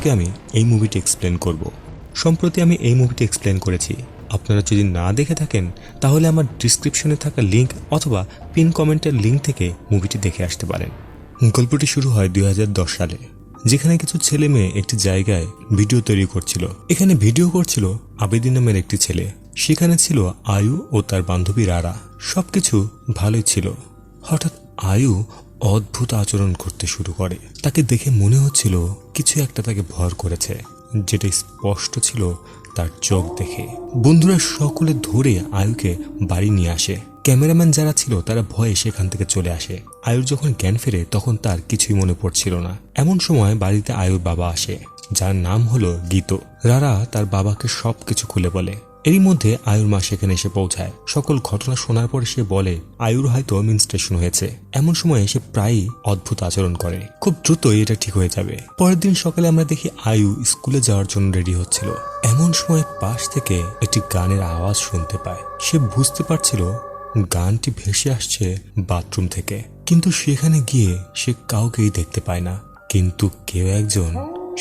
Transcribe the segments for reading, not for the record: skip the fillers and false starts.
আজকে আমি এই মুভিটি এক্সপ্লেন করব। সম্প্রতি আমি এই মুভিটি এক্সপ্লেন করেছি। আপনারা যদি না দেখে থাকেন তাহলে আমার ডিসক্রিপশনে থাকা লিঙ্ক অথবা পিন কমেন্টের লিঙ্ক থেকে মুভিটি দেখে আসতে পারেন। গল্পটি শুরু হয় 2010 সালে, যেখানে কিছু ছেলে মেয়ে একটি জায়গায় ভিডিও তৈরি করছিল। এখানে ভিডিও করছিল আবেদিন নামের একটি ছেলে। সেখানে ছিল আয়ু ও তার বান্ধবী রারা। সবকিছু ভালোই ছিল। হঠাৎ আয়ু অদ্ভুত আচরণ করতে শুরু করে। তাকে দেখে মনে হচ্ছিল কিছু একটা তাকে ভর করেছে, যেটা স্পষ্ট ছিল তার চোখ দেখে। বন্ধুরা সকলে ধরে আয়ুকে বাড়ি নিয়ে আসে। ক্যামেরাম্যান যারা ছিল তারা ভয়ে সেখান থেকে চলে আসে। আয়ুর যখন জ্ঞান ফেরে তখন তার কিছুই মনে পড়ছিল না। এমন সময় বাড়িতে আয়ুর বাবা আসে, যার নাম হলো গীত। রারা তার বাবাকে সবকিছু খুলে বলে। এরই মধ্যে আয়ুর মা সেখানে এসে পৌঁছায়। সকল ঘটনা শোনার পরে সে বলে আয়ুর হয়তো মেনস্ট্রুয়েশন হয়েছে। এমন সময় সে প্রায়ই অদ্ভুত আচরণ করে। খুব দ্রুতই এটা ঠিক হয়ে যাবে। পরের দিন সকালে আমরা দেখি আয়ু স্কুলে যাওয়ার জন্য রেডি হচ্ছিল। এমন সময় পাশ থেকে একটি গানের আওয়াজ শুনতে পায়। সে বুঝতে পারছিল গানটি ভেসে আসছে বাথরুম থেকে, কিন্তু সেখানে গিয়ে সে কাউকেই দেখতে পায় না। কিন্তু কেউ একজন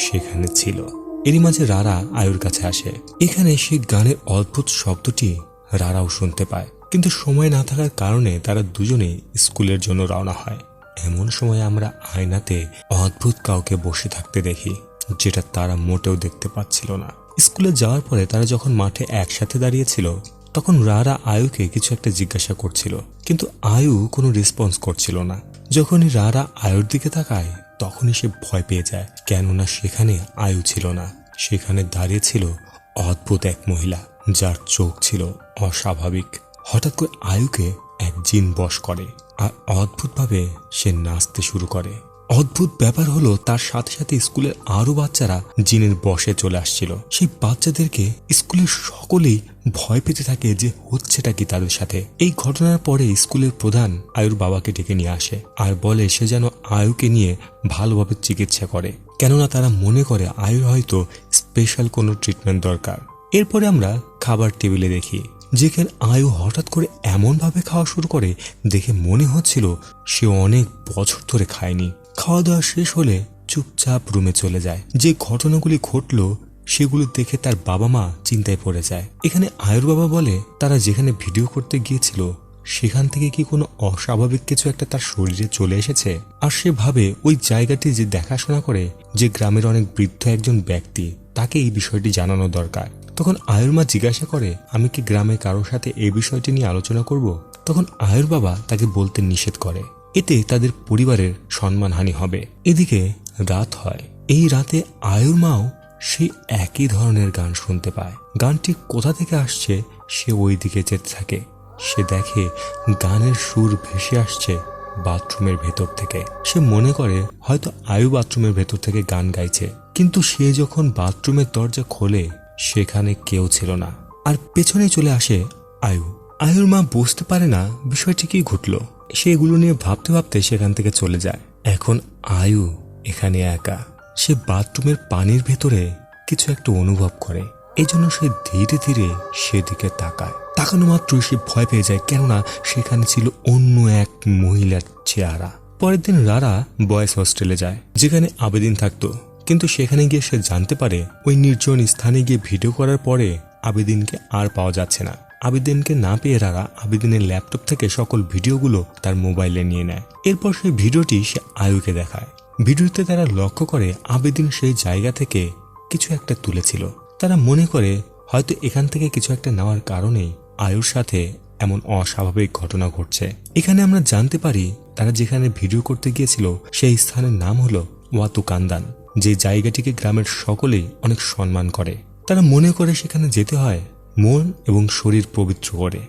সেখানে ছিল। এরই মাঝে রারা আয়ুর কাছে আসে। এখানে সে গানের অদ্ভুত শব্দটি রারাও শুনতে পায়, কিন্তু সময় না থাকার কারণে তারা দুজনেই স্কুলের জন্য রওনা হয়। এমন সময় আমরা আয়নাতে অদ্ভুত কাউকে বসে থাকতে দেখি, যেটা তারা মোটেও দেখতে পাচ্ছিল না। স্কুলে যাওয়ার পরে তারা যখন মাঠে একসাথে দাঁড়িয়েছিল তখন রারা আয়ুকে কিছু একটা জিজ্ঞাসা করছিল, কিন্তু আয়ু কোনো রেসপন্স করছিল না। যখনই রারা আয়ুর দিকে তাকায় তখনই সে ভয় পেয়ে যায়, কেননা সেখানে আয়ু ছিল না। সেখানে দাঁড়িয়ে ছিল অদ্ভুত এক মহিলা, যার চোখ ছিল অস্বাভাবিক। হঠাৎ করে আয়ুকে এক জিন বশ করে আর অদ্ভুতভাবে সে নাচতে শুরু করে। অদ্ভুত ব্যাপার হলো তার সাথে সাথে স্কুলের আরো বাচ্চারা জিনের বশে চলে আসছিল। সেই বাচ্চাদেরকে স্কুলের সকলেই ভয় পেতে থাকে যে হচ্ছেটা কি তাদের সাথে। এই ঘটনার পরে স্কুলের প্রধান আয়ুর বাবাকে ডেকে নিয়ে আসে আর বলে সে যেন আয়ুকে নিয়ে ভালোভাবে চিকিৎসা করে, কেননা তারা মনে করে আয়ুর হয়তো স্পেশাল কোনো ট্রিটমেন্ট দরকার। এরপরে আমরা খাবার টেবিলে দেখি, যেখানে আয়ু হঠাৎ করে এমন ভাবে খাওয়া শুরু করে দেখে মনে হচ্ছিল সে অনেক বছর ধরে খায়নি। খাওয়া দাওয়া শেষ হলে চুপচাপ রুমে চলে যায়। যে ঘটনাগুলি ঘটলো সেগুলো দেখে তার বাবা মা চিন্তায় পড়ে যায়। এখানে আয়ুর বাবা বলে তারা যেখানে ভিডিও করতে গিয়েছিল সেখান থেকে কি কোনো অস্বাভাবিক কিছু একটা তার শরীরে চলে এসেছে। আর সে ভাবে ওই জায়গাটি যে দেখাশোনা করে যে গ্রামের অনেক বৃদ্ধ একজন ব্যক্তি, তাকে এই বিষয়টি জানানো দরকার। তখন আয়ুর মা জিজ্ঞাসা করে আমি কি গ্রামে কারোর সাথে এই বিষয়টি নিয়ে আলোচনা করব? তখন আয়ুর বাবা তাকে বলতে নিষেধ করে, এতে তাদের পরিবারের সম্মানহানি হবে। এদিকে রাত হয়। এই রাতে আয়ুর মাও সেই একই ধরনের গান শুনতে পায়। গানটি কোথা থেকে আসছে সে ওই দিকে যেতে থাকে। সে দেখে গানের সুর ভেসে আসছে বাথরুমের ভেতর থেকে। সে মনে করে হয়তো আয়ু বাথরুমের ভেতর থেকে গান গাইছে, কিন্তু সে যখন বাথরুমের দরজা খোলে সেখানে কেউ ছিল না, আর পেছনে চলে আসে আয়ু। আয়ুর মা বুঝতে পারে না বিষয়টি কি ঘটলো। সে এগুলো নিয়ে ভাবতে ভাবতে সেখান থেকে চলে যায়। এখন আয়ু এখানে একা। সে বাথরুমের পানির ভেতরে কিছু একটা অনুভব করে, এই জন্য সে ধীরে ধীরে সেদিকে তাকায়। তাকানো মাত্রই সে ভয় পেয়ে যায়, কেননা সেখানে ছিল অন্য এক মহিলার চেহারা। পরের দিন রারা বয়েজ হোস্টেলে যায়, যেখানে আবেদিন থাকতো। কিন্তু সেখানে গিয়ে সে জানতে পারে ওই নির্জন স্থানে গিয়ে ভিডিও করার পরে আবেদিনকে আর পাওয়া যাচ্ছে না। আবেদিনকে না পেয়ে রারা আবেদিনের ল্যাপটপ থেকে সকল ভিডিওগুলো তার মোবাইলে নিয়ে নেয়। এরপর সেই ভিডিওটি সে আয়ুকে দেখায়। ভিডিওতে তারা লক্ষ্য করে আবেদিন সেই জায়গা থেকে কিছু একটা তুলেছিল। তারা মনে করে হয়তো এখান থেকে কিছু একটা নেওয়ার কারণেই আয়ুর সাথে এমন অস্বাভাবিক ঘটনা ঘটছে। এখানে আমরা জানতে পারি তারা যেখানে ভিডিও করতে গিয়েছিল সেই স্থানের নাম হলো ওয়াতু কান্দান, যে জায়গাটিকে গ্রামের সকলেই অনেক সম্মান করে। তারা মনে করে সেখানে যেতে হয় মন এবং শরীর পবিত্র করে,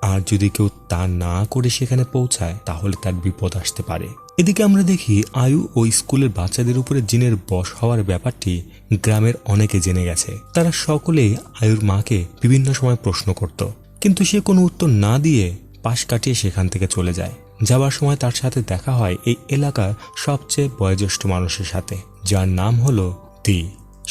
আর যদি কেউ তা না করে সেখানে পৌঁছায় তাহলে তার বিপদ আসতে পারে। এদিকে আমরা দেখি আয়ু ও স্কুলের বাচ্চাদের উপরে জিনের বশ হওয়ার ব্যাপারটি গ্রামের অনেকে জেনে গেছে। তারা সকলেই আয়ুর মাকে বিভিন্ন সময় প্রশ্ন করত, কিন্তু সে কোনো উত্তর না দিয়ে পাশ কাটিয়ে সেখান থেকে চলে যায়। যাওয়ার সময় তার সাথে দেখা হয় এই এলাকার সবচেয়ে বয়োজ্যেষ্ঠ মানুষের সাথে, যার নাম হলো দি।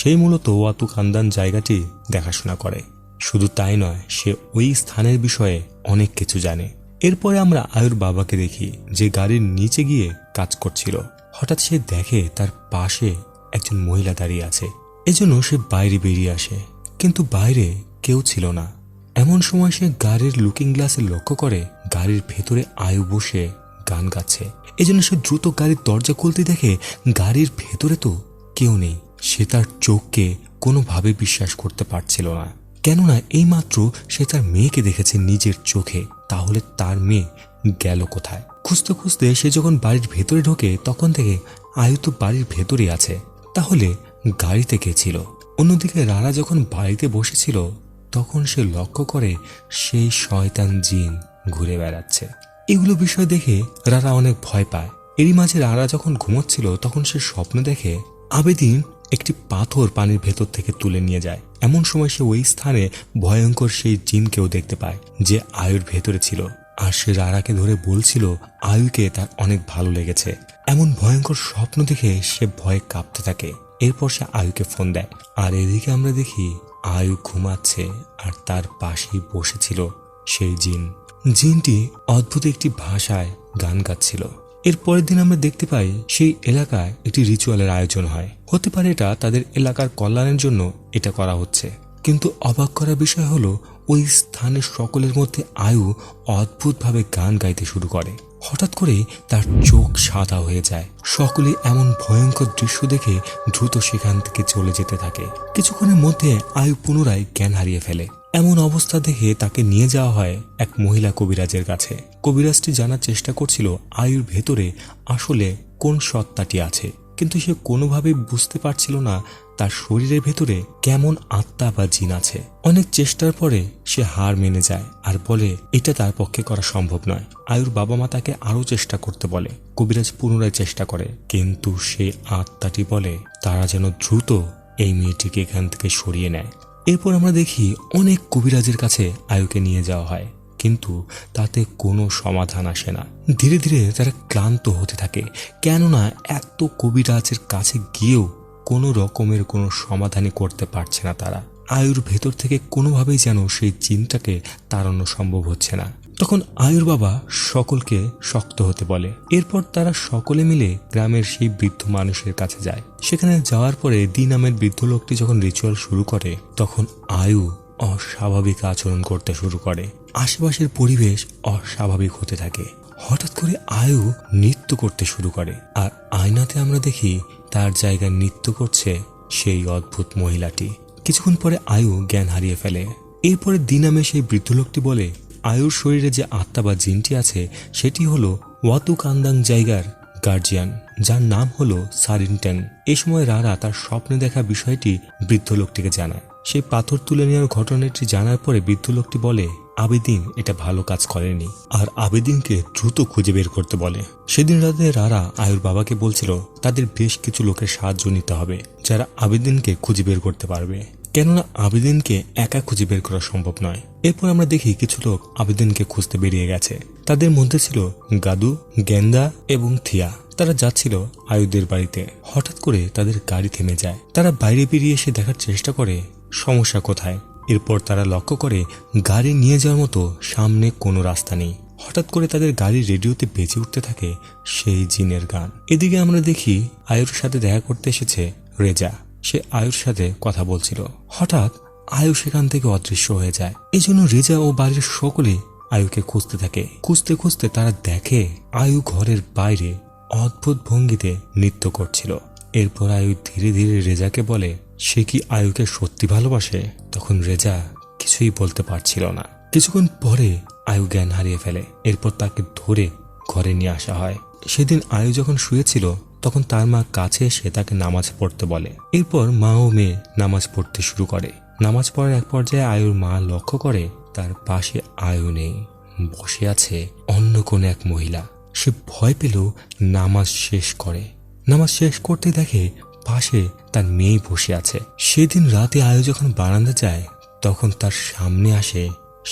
সেই মূলত ওয়াতু কান্দান জায়গাটি দেখাশোনা করে। শুধু তাই নয়, সে ওই স্থানের বিষয়ে অনেক কিছু জানে। এরপরে আমরা আয়ুর বাবাকে দেখি, যে গাড়ির নিচে গিয়ে কাজ করছিল। হঠাৎ সে দেখে তার পাশে একজন মহিলা দাঁড়িয়ে আছে। এজন্য সে বাইরে বেরিয়ে আসে, কিন্তু বাইরে কেউ ছিল না। এমন সময় সে গাড়ির লুকিং গ্লাসে লক্ষ্য করে গাড়ির ভেতরে আয়ু বসে গান গাচ্ছে। এজন্য সে দ্রুত গাড়ির দরজা খুলতে দেখে গাড়ির ভেতরে তো কেউ নেই। সে তার চোখকে কোনোভাবে বিশ্বাস করতে পারছিল না, কেননা এইমাত্র সে তার মেয়েকে দেখেছে নিজের চোখে। তাহলে তার মেয়ে গেল কোথায়? খুঁজতে খুঁজতে সে যখন বাড়ির ভেতরে ঢোকে তখন থেকে আয়ু তো বাড়ির ভেতরে আছে। তাহলে গাড়িতে কে ছিল? অন্যদিকে রারা যখন বাড়িতে বসেছিল তখন সে লক্ষ্য করে সেই শয়তান জিন ঘুরে বেড়াচ্ছে। এগুলো বিষয় দেখে রারা অনেক ভয় পায়। এরই মাঝে রারা যখন ঘুমোচ্ছিল তখন সে স্বপ্ন দেখে আবেদিন একটি পাথর পানির ভেতর থেকে তুলে নিয়ে যায়। এমন সময় সে ওই স্থানে ভয়ঙ্কর সেই জিনকেও দেখতে পায় যে আয়ুর ভেতরে ছিল। আর সে রারাকে ধরে বলছিল আয়ুকে তার অনেক ভালো লেগেছে। এমন ভয়ঙ্কর স্বপ্ন দেখে সে ভয়ে কাঁপতে থাকে। এরপর সে আয়ুকে ফোন দেয়। আর এদিকে আমরা দেখি আয়ু ঘুমাচ্ছে আর তার পাশেই বসেছিল সেই জিন। জিনটি অদ্ভুত একটি ভাষায় গান গাচ্ছিল। এর পরের দিন আমরা দেখতে পাই সেই এলাকায় একটি রিচুয়ালের আয়োজন হয়। হতে পারে এটা তাদের এলাকার কল্যাণের জন্য এটা করা হচ্ছে, কিন্তু অবাক করার বিষয় হলো ওই স্থানের সকলের মধ্যে আয়ু অদ্ভুতভাবে গান গাইতে শুরু করে। হঠাৎ করে তার চোখ সাদা হয়ে যায়। সকলে এমন ভয়ঙ্কর দৃশ্য দেখে দ্রুত সেখান থেকে চলে যেতে থাকে। কিছুক্ষণের মধ্যে আয়ু পুনরায় জ্ঞান হারিয়ে ফেলে। এমন অবস্থা দেখে তাকে নিয়ে যাওয়া হয় এক মহিলা কবিরাজের কাছে। কবিরাজটি জানার চেষ্টা করছিল আয়ুর ভেতরে আসলে কোন সত্তাটি আছে, কিন্তু সে কোনোভাবেই বুঝতে পারছিল না তার শরীরের ভেতরে কেমন আত্মা বা জিন আছে। অনেক চেষ্টার পরে সে হার মেনে যায় আর বলে এটা তার পক্ষে করা সম্ভব নয়। আয়ুর বাবা মা তাকে আরো চেষ্টা করতে বলে। কবিরাজ পুনরায় চেষ্টা করে, কিন্তু সেই আত্মাটি বলে তারা যেন দ্রুত এই মেয়েটিকে এখান থেকে সরিয়ে নেয়। এরপর আমরা দেখি অনেক কবিরাজের কাছে আয়ুকে নিয়ে যাওয়া হয়, কিন্তু তাতে কোনো সমাধান আসে না। ধীরে ধীরে তারা ক্লান্ত হতে থাকে, কেননা এত কবিরাজের কাছে গিয়েও কোনো রকমের কোনো সমাধানই করতে পারছে না তারা। আয়ুর ভেতর থেকে কোনোভাবেই যেন সেই চিন্তাকে তাড়ানো সম্ভব হচ্ছে না। তখন আয়ুর বাবা সকলকে শক্ত হতে বলে। এরপর তারা সকলে মিলে গ্রামের সেই বৃদ্ধ মানুষের কাছে যায়। সেখানে যাওয়ার পরে দি নামের বৃদ্ধ লোকটি যখন রিচুয়াল শুরু করে তখন আয়ু অস্বাভাবিক আচরণ করতে শুরু করে। আশেপাশের পরিবেশ অস্বাভাবিক হতে থাকে। হঠাৎ করে আয়ু নৃত্য করতে শুরু করে, আর আয়নাতে আমরা দেখি তার জায়গায় নৃত্য করছে সেই অদ্ভুত মহিলাটি। কিছুক্ষণ পরে আয়ু জ্ঞান হারিয়ে ফেলে। এরপরে দি নামে সেই বৃদ্ধ লোকটি বলে আয়ুর শরীরে যে আত্মা বা জিনটি আছে সেটি হলো ওয়াতু কান্দাং জায়গার গার্জিয়ান, যার নাম হলো সারিনটেন। এই সময় রারা তার স্বপ্নে দেখা বিষয়টি বৃদ্ধ লোকটিকে জানায়। সেই পাথর তুলে নেওয়ার ঘটনাটি জানার পরে বৃদ্ধ লোকটি বলে আবেদিন এটা ভালো কাজ করেনি, আর আবেদিনকে দ্রুত খুঁজে বের করতে বলে। সেদিন রাতে রারা আয়ুর বাবাকে বলছিল তাদের বেশ কিছু লোকের সাহায্য নিতে হবে যারা আবেদিনকে খুঁজে বের করতে পারবে, কেননা আবেদিনকে একা খুঁজে বের করা সম্ভব নয়। এরপর আমরা দেখি কিছু লোক আবেদিনকে খুঁজতে বেরিয়ে গেছে। তাদের মধ্যে ছিল গাদু, গেন্দা এবং থিয়া। তারা যাচ্ছিল আয়ুদের বাড়িতে। হঠাৎ করে তাদের গাড়ি থেমে যায়। তারা বাইরে বেরিয়ে এসে দেখার চেষ্টা করে সমস্যা কোথায়। এরপর তারা লক্ষ্য করে গাড়ি নিয়ে যাওয়ার মতো সামনে কোনো রাস্তা নেই। হঠাৎ করে তাদের গাড়ির রেডিওতে বেজে উঠতে থাকে সেই জিনের গান। এদিকে আমরা দেখি আয়ুর সাথে দেখা করতে এসেছে রেজা। সে আয়ুর সাথে কথা বলছিল। হঠাৎ আয়ু সেখান থেকে অদৃশ্য হয়ে যায়। এই জন্য রেজা ও বাড়ির সকলে আয়ুকে খুঁজতে থাকে। খুঁজতে খুঁজতে তারা দেখে আয়ু ঘরের বাইরে অদ্ভুত ভঙ্গিতে নৃত্য করছিল। এরপর আয়ু ধীরে ধীরে রেজাকে বলে সে কি আয়ুকে সত্যি ভালোবাসে। তখন রেজা কিছুই বলতে পারছিল না। কিছুক্ষণ পরে আয়ু জ্ঞান হারিয়ে ফেলে। এরপর তাকে ধরে ঘরে নিয়ে আসা হয়। সেদিন আয়ু যখন শুয়েছিল তখন তার মা কাছে এসে তাকে নামাজ পড়তে বলে। এরপর মা ও মেয়ে নামাজ পড়তে শুরু করে। নামাজ পড়ার এক পর্যায়ে আয়ুর মা লক্ষ্য করে তার পাশে আয়ু নেই, বসে আছে অন্য কোন এক মহিলা। সে ভয় পেল নামাজ শেষ করে। নামাজ শেষ করতে দেখে পাশে তার মেয়ে বসে আছে। সেদিন রাতে আয়ু যখন বারান্দা যায় তখন তার সামনে আসে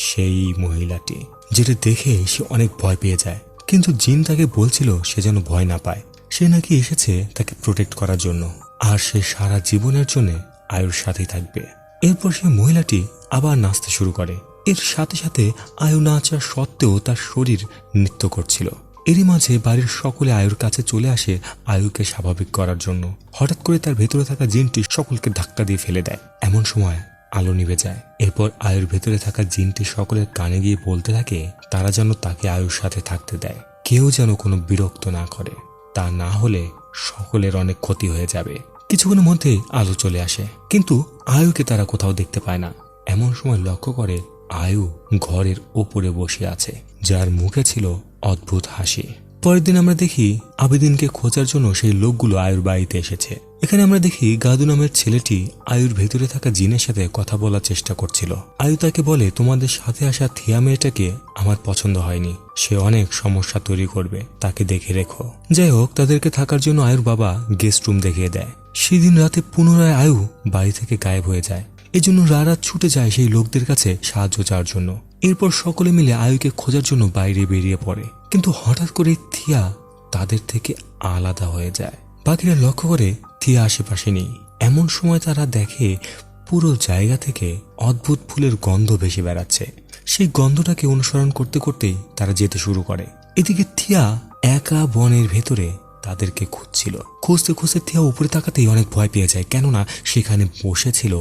সেই মহিলাটি, যেটা দেখে সে অনেক ভয় পেয়ে যায়। কিন্তু জিন তাকে বলছিল সে যেন ভয় না পায়। সে নাকি এসেছে তাকে প্রোটেক্ট করার জন্য, আর সে সারা জীবনের জন্য আয়ুর সাথেই থাকবে। এরপর সেই মহিলাটি আবার নাচতে শুরু করে। এর সাথে সাথে আয়ু নাচার সত্ত্বেও তার শরীর নৃত্য করছিল। এরই মাঝে বাড়ির সকলে আয়ুর কাছে চলে আসে আয়ুকে স্বাভাবিক করার জন্য। হঠাৎ করে তার ভেতরে থাকা জিনটি সকলকে ধাক্কা দিয়ে ফেলে দেয়। এমন সময় আলো নিভে যায়। এরপর আয়ুর ভেতরে থাকা জিনটি সকলের কানে গিয়ে বলতে থাকে তারা যেন তাকে আয়ুর সাথে থাকতে দেয়, কেউ যেন কোনো বিরক্ত না করে, তা না হলে সকলের অনেক ক্ষতি হয়ে যাবে। কিছুক্ষণের মধ্যেই আলো চলে আসে, কিন্তু আয়ুকে তারা কোথাও দেখতে পায় না। এমন সময় লক্ষ্য করে আয়ু ঘরের ওপরে বসে আছে, যার মুখে ছিল অদ্ভুত হাসি। পরের দিন আমরা দেখি আবেদিনকে খোঁজার জন্য সেই লোকগুলো আয়ুর বাড়িতে এসেছে। এখানে আমরা দেখি গাদু নামের ছেলেটি আয়ুর ভেতরে থাকা জিনের সাথে কথা বলার চেষ্টা করছিল। আয়ু তাকে বলে তোমাদের সাথে আসা থিয়া মেয়েটাকে আমার পছন্দ হয়নি, সে অনেক সমস্যা তৈরি করবে, তাকে দেখে রেখো। যাই হোক, তাদেরকে থাকার জন্য আয়ুর বাবা গেস্ট রুম দেখিয়ে দেয়। সেদিন রাতে পুনরায় আয়ু বাড়ি থেকে গায়েব হয়ে যায়। এজন্য রাত ছুটে যায় সেই লোকদের কাছে সাহায্য চাওয়ার জন্য। এরপর সকলে মিলে আয়ুকে খোঁজার জন্য বাইরে বেরিয়ে পড়ে, কিন্তু হঠাৎ করে থিয়া তাদের থেকে আলাদা হয়ে যায়। বাকিরা লক্ষ্য করে থিয়া আশেপাশে নেই। এমন সময় তারা দেখে পুরো জায়গা থেকে অদ্ভুত ফুলের গন্ধ ভেসে বেড়াচ্ছে। সেই গন্ধটাকে অনুসরণ করতে করতেই তারা যেতে শুরু করে। এদিকে থিয়া একা বনের ভেতরে তাদেরকে খুঁজছিল। খুঁজতে খুঁজতে থিয়া উপরে তাকাতেই অনেক ভয় পেয়ে যায়, কেননা সেখানে বসেছিল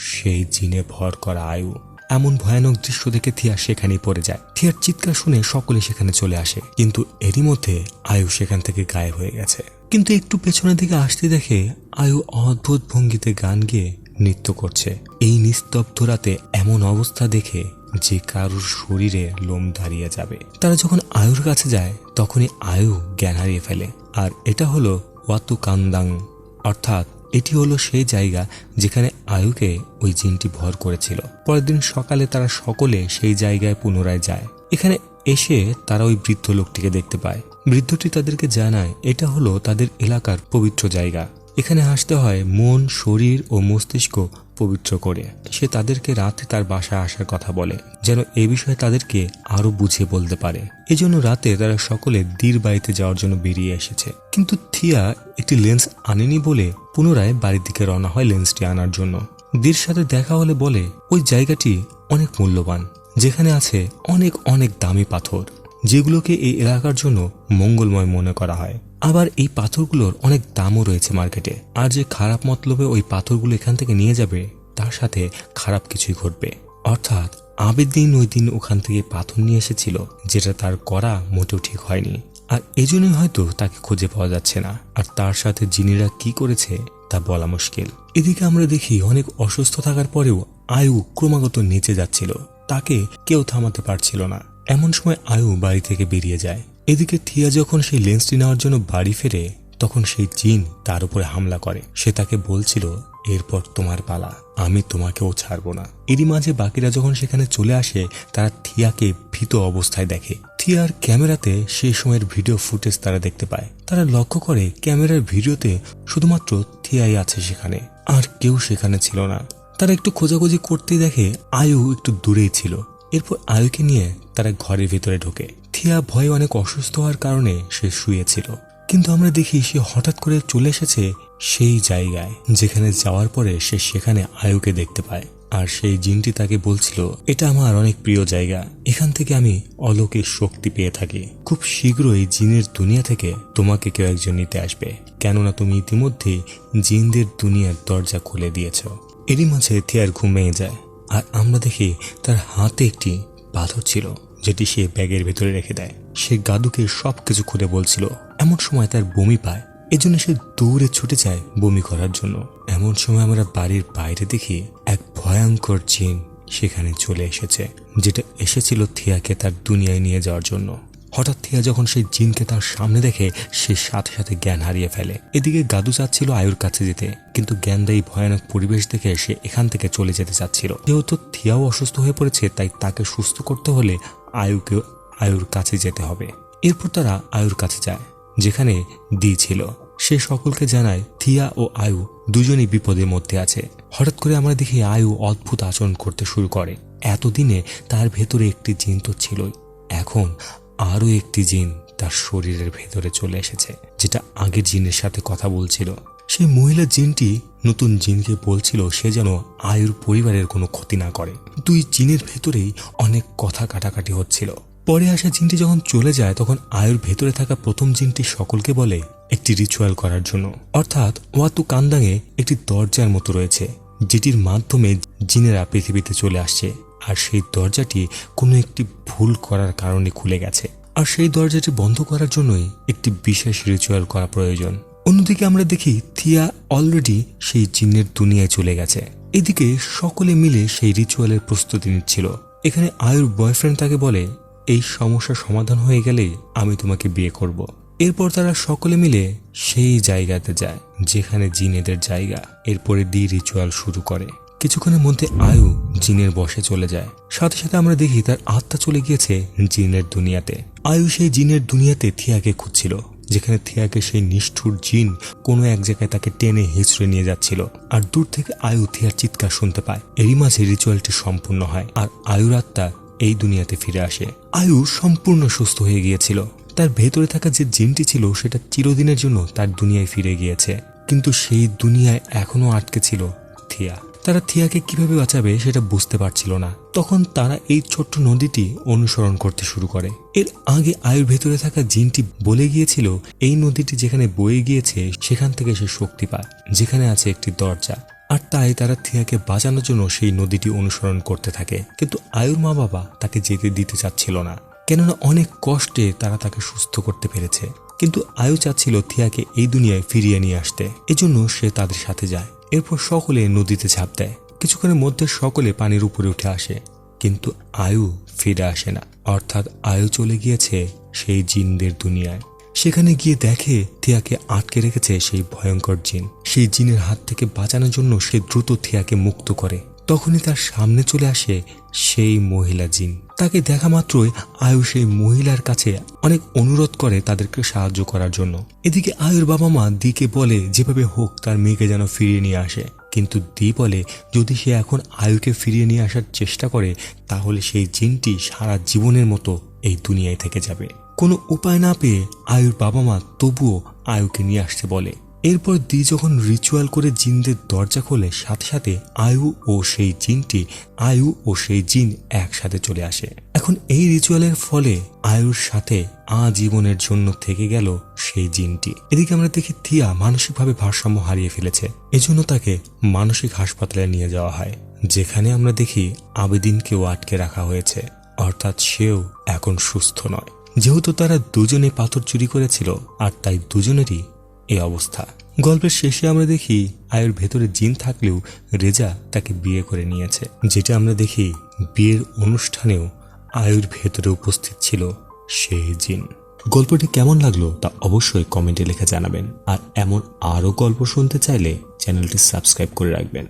সেই জিনে ভর করা আয়ু। এমন ভয়ানক দৃশ্য দেখে থিয়া সেখানেই পড়ে যায়। থিয়ার চিৎকার শুনে সকলে সেখানে চলে আসে, কিন্তু এরই মধ্যে আয়ু সেখান থেকে গায়েব হয়ে গেছে। কিন্তু একটু পেছনের দিকে আসতে দেখে আয়ু অদ্ভুত ভঙ্গিতে গান গেয়ে নৃত্য করছে। এই নিস্তব্ধ রাতে এমন অবস্থা দেখে যে কারুর শরীরে লোম দাঁড়িয়ে যাবে। তারা যখন আয়ুর কাছে যায় তখনই আয়ু জ্ঞান হারিয়ে ফেলে। আর এটা হলো ওয়াতু কান্দাং, অর্থাৎ এটি হলো সেই জায়গা যেখানে আয়ুকে ওই জিনটি ভর করেছিল। পরের দিন সকালে তারা সকলে সেই জায়গায় পুনরায় যায়। এখানে এসে তারা ওই বৃদ্ধ লোকটিকে দেখতে পায়। বৃদ্ধটি তাদেরকে জানায় এটা হলো তাদের এলাকার পবিত্র জায়গা, এখানে আসতে হয় মন, শরীর ও মস্তিষ্ক পবিত্র করে। সে তাদেরকে রাতে তার বাসায় আসার কথা বলে, যেন এ বিষয়ে তাদেরকে আরো বুঝিয়ে বলতে পারে। এজন্য রাতে তারা সকলে দীর বাড়িতে যাওয়ার জন্য বেরিয়ে এসেছে। কিন্তু থিয়া একটি লেন্স আনেনি বলে পুনরায় বাড়ির দিকে রওনা হয় লেন্সটি আনার জন্য। দীর সাথে দেখা হলে বলে ওই জায়গাটি অনেক মূল্যবান, যেখানে আছে অনেক অনেক দামি পাথর, যেগুলোকে এই এলাকার জন্য মঙ্গলময় মনে করা হয়। আবার এই পাথরগুলোর অনেক দামও রয়েছে মার্কেটে। আর যে খারাপ মতলবে ওই পাথরগুলো এখান থেকে নিয়ে যাবে তার সাথে খারাপ কিছুই ঘটবে। অর্থাৎ আবেদিন ওই দিন ওখান থেকে পাথর নিয়ে এসেছিল, যেটা তার করা মোটেও ঠিক হয়নি। আর এজন্যই হয়তো তাকে খুঁজে পাওয়া যাচ্ছে না। আর তার সাথে জিনিরা কি করেছে তা বলা মুশকিল। এদিকে আমরা দেখি অনেক অসুস্থ থাকার পরেও আয়ু ক্রমাগত নিচে যাচ্ছিল, তাকে কেউ থামাতে পারছিল না। এমন সময় আয়ু বাড়ি থেকে বেরিয়ে যায়। এদিকে থিয়া যখন সেই লেন্সটি নেওয়ার জন্য বাড়ি ফেরে তখন সেই জিন তার উপরে হামলা করে। সে তাকে বলছিল এরপর তোমার পালা, আমি তোমাকেও ছাড়বো না। এরই মাঝে বাকিরা যখন সেখানে চলে আসে তারা থিয়াকে ভীত অবস্থায় দেখে। থিয়ার ক্যামেরাতে সেই সময়ের ভিডিও ফুটেজ তারা দেখতে পায়। তারা লক্ষ্য করে ক্যামেরার ভিডিওতে শুধুমাত্র থিয়াই আছে সেখানে, আর কেউ সেখানে ছিল না। তারা একটু খোঁজাখুঁজি করতেই দেখে আয়ু একটু দূরেই ছিল। এরপর আয়ুকে নিয়ে তারা ঘরের ভিতরে ঢোকে। থিয়া ভয়ে অনেক অসুস্থ হওয়ার কারণে সে শুয়েছিল, কিন্তু আমরা দেখি সে হঠাৎ করে চলে এসেছে সেই জায়গায় যেখানে যাওয়ার পরে সে সেখানে আয়ুকে দেখতে পায়। আর সেই জিনটি তাকে বলছিল এটা আমার অনেক প্রিয় জায়গা, এখান থেকে আমি অলৌকিক শক্তি পেয়ে থাকি। খুব শীঘ্রই জিনের দুনিয়া থেকে তোমাকে কেউ একজন নিতে আসবে, কেননা তুমি ইতিমধ্যেই জিনদের দুনিয়ার দরজা খুলে দিয়েছ। এরই মাঝে থিয়ার ঘুম ভেঙে যায়। আর আমরা দেখি তার হাতে একটি পাথর ছিল, যেটি সে ব্যাগের ভেতরে রেখে দেয়। সে গাদুকে সবকিছু খুলে বলছিল। এমন সময় তার বমি পায়, এজন্য সে দৌড়ে ছুটে যায় বমি করার জন্য। এমন সময় আমরা বাড়ির বাইরে দেখি এক ভয়ঙ্কর জিন সেখানে চলে এসেছে, যেটা এসেছিল থিয়াকে তার দুনিয়ায় নিয়ে যাওয়ার জন্য। হঠাৎ থিয়া যখন সেই জিনকে তার সামনে দেখে সে সাথে সাথে জ্ঞান হারিয়ে ফেলে। এদিকে গাদু চাচ্ছিল আয়ুর কাছে যেতে, কিন্তু জ্ঞানদায়ী ভয়ানক পরিবেশ দেখে সে এখান থেকে চলে যেতে চাচ্ছিল। যেহেতু থিয়াও অসুস্থ হয়ে পড়েছে, তাই তাকে সুস্থ করতে হলে আয়ুকে আয়ুর কাছে যেতে হবে। এরপর তারা আয়ুর কাছে যায়, যেখানে দি ছিল। সে সকলকে জানায় থিয়া ও আয়ু দুজনেই বিপদের মধ্যে আছে। হঠাৎ করে আমরা দেখি আয়ু অদ্ভুত আচরণ করতে শুরু করে। এতদিনে তার ভেতরে একটি জিন তো ছিলই, এখন আরো একটি জিন তার শরীরের ভেতরে চলে এসেছে, যেটা আগের জিনের সাথে কথা বলছিল। সেই মহিলা জিনটি নতুন জিনকে বলছিল সে যেন আয়ুর পরিবারের কোনো ক্ষতি না করে। দুই জিনের ভেতরেই অনেক কথা কাটাকাটি হচ্ছিল। পরে আসা জিনটি যখন চলে যায় তখন আয়ুর ভেতরে থাকা প্রথম জিনটি সকলকে বলে একটি রিচুয়াল করার জন্য, অর্থাৎ ওয়াতু কান্দাঙে একটি দরজার মতো রয়েছে যেটির মাধ্যমে জিনেরা পৃথিবীতে চলে আসছে, আর সেই দরজাটি কোনো একটি ভুল করার কারণে খুলে গেছে, আর সেই দরজাটি বন্ধ করার জন্যই একটি বিশেষ রিচুয়াল করা প্রয়োজন। অন্যদিকে আমরা দেখি থিয়া অলরেডি সেই জিনের দুনিয়ায় চলে গেছে। এদিকে সকলে মিলে সেই রিচুয়ালের প্রস্তুতি নিচ্ছিল। এখানে আয়ুর বয়ফ্রেন্ড তাকে বলে, এই সমস্যার সমাধান হয়ে গেলেই আমি তোমাকে বিয়ে করব। এরপর তারা সকলে মিলে সেই জায়গাতে যায় যেখানে জিনেদের জায়গা। এরপরে দি রিচুয়াল শুরু করে। কিছুক্ষণের মধ্যে আয়ু জিনের বশে চলে যায়। সাথে সাথে আমরা দেখি তার আত্মা চলে গিয়েছে জিনের দুনিয়াতে। আয়ু সেই জিনের দুনিয়াতে থিয়াকে খুঁজছিল, যেখানে থিয়াকে সেই নিষ্ঠুর জিন কোনো এক জায়গায় তাকে টেনে হিঁচড়ে নিয়ে যাচ্ছিল। আর দূর থেকে আয়ু থিয়ার চিৎকার শুনতে পায়। এরই মাঝে রিচুয়ালটি সম্পূর্ণ হয় আর আয়ুর আত্মা এই দুনিয়াতে ফিরে আসে। আয়ু সম্পূর্ণ সুস্থ হয়ে গিয়েছিল। তার ভেতরে থাকা যে জিনটি ছিল সেটা চিরদিনের জন্য তার দুনিয়ায় ফিরে গিয়েছে, কিন্তু সেই দুনিয়ায় এখনো আটকে ছিল থিয়া। তারা থিয়াকে কিভাবে বাঁচাবে সেটা বুঝতে পারছিল না। তখন তারা এই ছোট্ট নদীটি অনুসরণ করতে শুরু করে। এর আগে আয়ুর ভেতরে থাকা জিনটি বলে গিয়েছিল এই নদীটি যেখানে বয়ে গিয়েছে সেখান থেকে সে শক্তি পায়, যেখানে আছে একটি দরজা। আর তাই তারা থিয়াকে বাঁচানোর জন্য সেই নদীটি অনুসরণ করতে থাকে। কিন্তু আয়ুর মা বাবা তাকে যেতে দিতে চাচ্ছিল না, কেননা অনেক কষ্টে তারা তাকে সুস্থ করতে পেরেছে। কিন্তু আয়ু চাচ্ছিল থিয়াকে এই দুনিয়ায় ফিরিয়ে নিয়ে আসতে, এজন্য সে তাদের সাথে যায়। এরপর সকলে নদীতে ঝাঁপ দেয়। কিছুক্ষণের মধ্যে সকলে পানির উপরে উঠে আসে, কিন্তু আয়ু ফিরে আসে না, অর্থাৎ আয়ু চলে গিয়েছে সেই জিনদের দুনিয়ায়। সেখানে গিয়ে দেখে থিয়াকে আটকে রেখেছে সেই ভয়ঙ্কর জিন। সেই জিনের হাত থেকে বাঁচানোর জন্য সে দ্রুত থিয়াকে মুক্ত করে। তখনই তার সামনে চলে আসে সেই মহিলা জিন। তাকে দেখা মাত্রই আয়ু সেই মহিলার কাছে অনেক অনুরোধ করে তাদেরকে সাহায্য করার জন্য। এদিকে আয়ুর বাবা মা দিকে বলে যেভাবে হোক তার মেয়েকে যেন ফিরিয়ে নিয়ে আসে, কিন্তু দি বলে যদি সে এখন আয়ুকে ফিরিয়ে নিয়ে আসার চেষ্টা করে তাহলে সেই জিনটি সারা জীবনের মতো এই দুনিয়ায় থেকে যাবে। কোনো উপায় না পেয়ে আয়ুর বাবা মা তবুও আয়ুকে নিয়ে আসতে বলে। এরপর দি যখন রিচুয়াল করে জিনদের দরজা খোলে, সাথে সাথে আয়ু ও সেই জিন একসাথে চলে আসে। এখন এই রিচুয়ালের ফলে আয়ুর সাথে আজীবনের জন্য থেকে গেল সেই জিনটি। এদিকে আমরা দেখি থিয়া মানসিকভাবে ভারসাম্য হারিয়ে ফেলেছে, এজন্য তাকে মানসিক হাসপাতালে নিয়ে যাওয়া হয়, যেখানে আমরা দেখি আবেদিনকেও আটকে রাখা হয়েছে, অর্থাৎ সেও এখন সুস্থ নয়। যেহেতু তারা দুজনে পাথর চুরি করেছিল আর তাই দুজনেরই এই অবস্থা। গল্পের শেষে আমরা দেখি আয়ুর ভেতরে জিন থাকলেও রেজা তাকে বিয়ে করে নিয়েছে, যেটা আমরা দেখি বিয়ের অনুষ্ঠানেও আয়ুর ভেতরে উপস্থিত ছিল সেই জিন। গল্পটি কেমন লাগলো তা অবশ্যই কমেন্টে লিখে জানাবেন, আর এমন আরও গল্প শুনতে চাইলে চ্যানেলটি সাবস্ক্রাইব করে রাখবেন।